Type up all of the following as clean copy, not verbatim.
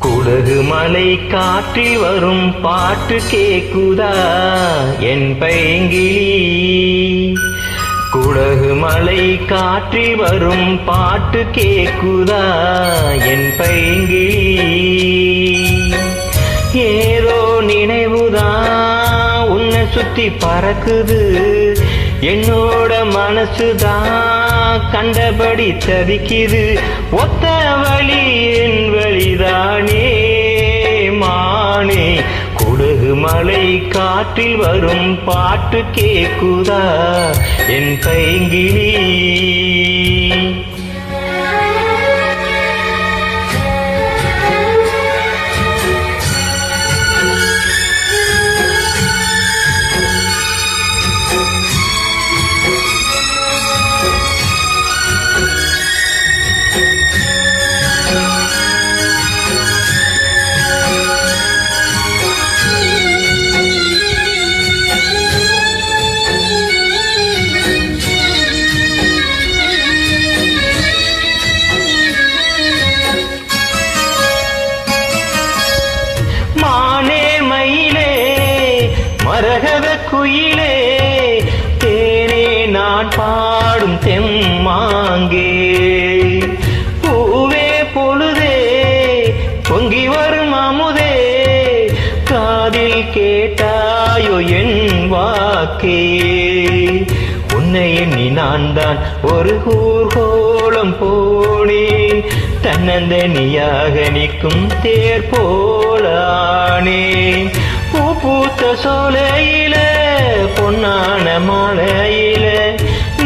குடகு மலை காற்றில் வரும் பாட்டு கேக்குதா என் பைங்கிளி. குடகு மலை காற்றில் வரும் பாட்டு கேக்குதா என் பைங்கிளி. ஏதோ நினைவுதான் உன்னை சுத்தி பறக்குது, என்னோட மனசுதான் கண்டபடி தவிக்குது. ஒத்த வழி என் வழிதானே மானே. குடகு மலை காற்றில் வரும் பாட்டு கேக்குதா என் பைங்கிளி. மரகத குயிலே தேனே நான் பாடும் தெம்மாங்கே. பூவே பொழுதே பொங்கி வரும் அமுதே, காதில் கேட்டாயோ என் வாக்கே. உன்னை எண்ணி நான் தான் ஒரு ஊர்கோலம் போனேன், தன்னந்தனியாக நிற்கும் தேர் போலானேன். பூ பூத்த சோலையில பொன்னான மாலையில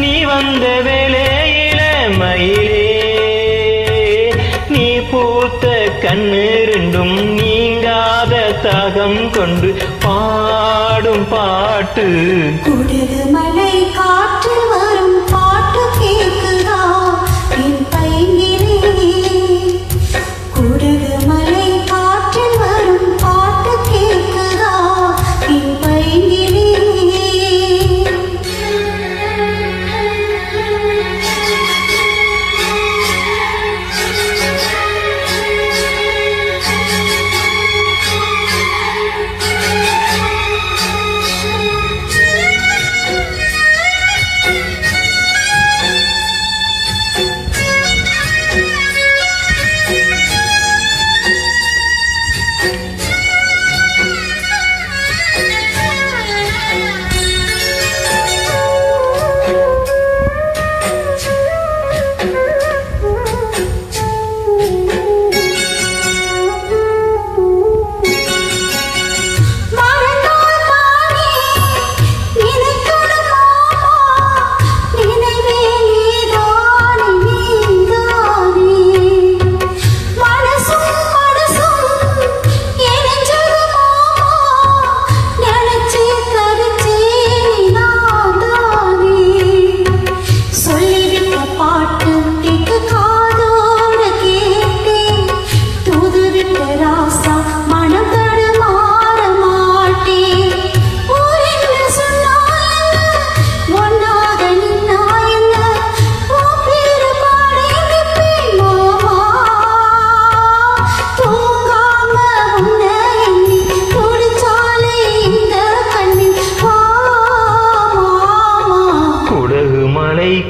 நீ வந்த வேளையில மயிலே. நீ பூத்த கண்ணு ரெண்டும் நீங்காத தாகம் கொண்டு பாடும் பாட்டு. குடகு மலை காற்றில் வரும் பாட்டு கேக்குதா என் பைங்கிளி. குடகு மலை காற்றில் வரும் பாட்டு கேக்குதா என் பைங்கிளி.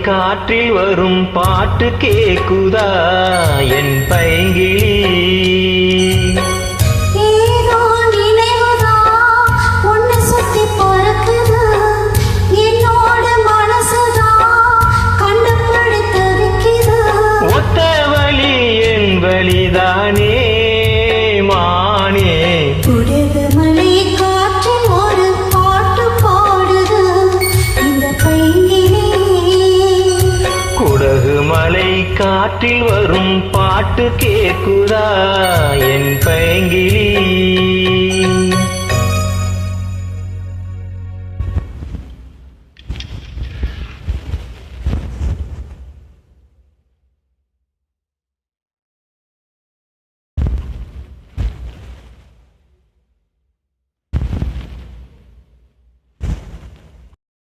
காற்றில் வரும் பாட்டு கேக்குதா என் பைங்கிளி. ஏதோ நினைவுதான் உன்னை சுத்தி பறக்குது, என்னோட மனசுதான் கண்டபடி தவிக்குது. ஒத்த வழி என் வழிதானே மானே. குடகு மலை காற்றில் ஒரு பாட்டு பாடுது இந்த பைங்கிளி. குடகு மலை காற்றில் வரும் பாட்டு கேக்குதா என் பைங்கிளி.